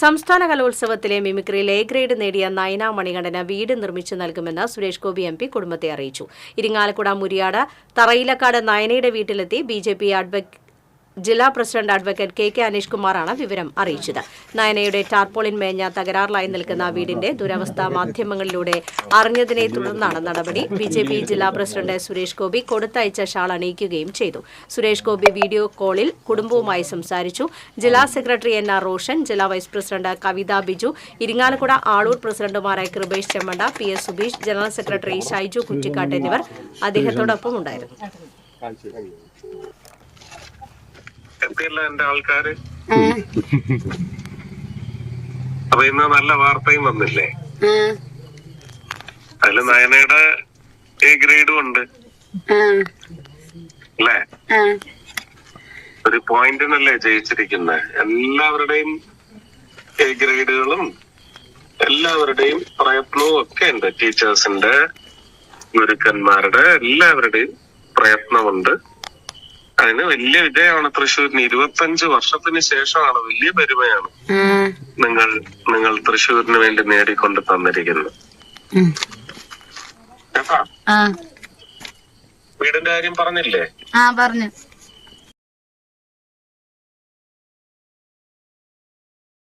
സംസ്ഥാന കലോത്സവത്തിലെ മിമിക്രിയിൽ A grade നേടിയ നയന മണികണ്ഠന് വീട് നിർമ്മിച്ചു നൽകുമെന്ന് സുരേഷ് ഗോപി എം പി കുടുംബത്തെ അറിയിച്ചു. ഇരിങ്ങാലക്കുട മുരിയാട് തറയിലക്കാട് നയനയുടെ വീട്ടിലെത്തി ബിജെപി ജില്ലാ പ്രസിഡന്റ് അഡ്വക്കേറ്റ് കെ അനീഷ് കുമാറാണ് വിവരം അറിയിച്ചത്. നയനയുടെ ടാർപോളിൻ മേഞ്ഞ തകരാറിലായി നിൽക്കുന്ന വീടിന്റെ ദുരവസ്ഥ മാധ്യമങ്ങളിലൂടെ അറിഞ്ഞതിനെ തുടർന്നാണ് നടപടി. ബിജെപി ജില്ലാ പ്രസിഡന്റ് സുരേഷ് ഗോപി കൊടുത്തയച്ച ഷാൾ അണിയിക്കുകയും ചെയ്തു. സുരേഷ് ഗോപി വീഡിയോ കോളിൽ കുടുംബവുമായി സംസാരിച്ചു. ജില്ലാ സെക്രട്ടറി എൻ ആർ റോഷൻ, ജില്ലാ വൈസ് പ്രസിഡന്റ് കവിത ബിജു, ഇരിങ്ങാലക്കുട ആളൂർ പ്രസിഡന്റുമാരായ Kripesh Chemmanda, P S Subeesh, general secretary Shaiju Kuttikkatt എന്നിവർ അദ്ദേഹത്തോടൊപ്പം ഉണ്ടായിരുന്നു. എന്റെ ആൾക്കാര് അപ്പൊ ഇന്ന് നല്ല വാർത്തയും വന്നില്ലേ? അതില് നയനയുടെ എ ഗ്രേഡും ഉണ്ട് അല്ലേ? ഒരു പോയിന്റിനല്ലേ ജയിച്ചിരിക്കുന്നത്. എല്ലാവരുടെയും എ ഗ്രേഡുകളും എല്ലാവരുടെയും പ്രയത്നവും ഒക്കെ ഉണ്ട്. ടീച്ചേഴ്സിന്റെ, ഗുരുക്കന്മാരുടെ എല്ലാവരുടെയും പ്രയത്നമുണ്ട്. അതിന് വലിയ വിജയമാണ്. തൃശ്ശൂരിന് 25 വർഷത്തിന് ശേഷമാണ്. വലിയ പെരുമയാണ് നിങ്ങൾ തൃശ്ശൂരിന് വേണ്ടി നേടിക്കൊണ്ട് തന്നിരിക്കുന്നത്. കേട്ടാ? വീടിന്റെ കാര്യം പറഞ്ഞില്ലേ? പറഞ്ഞു.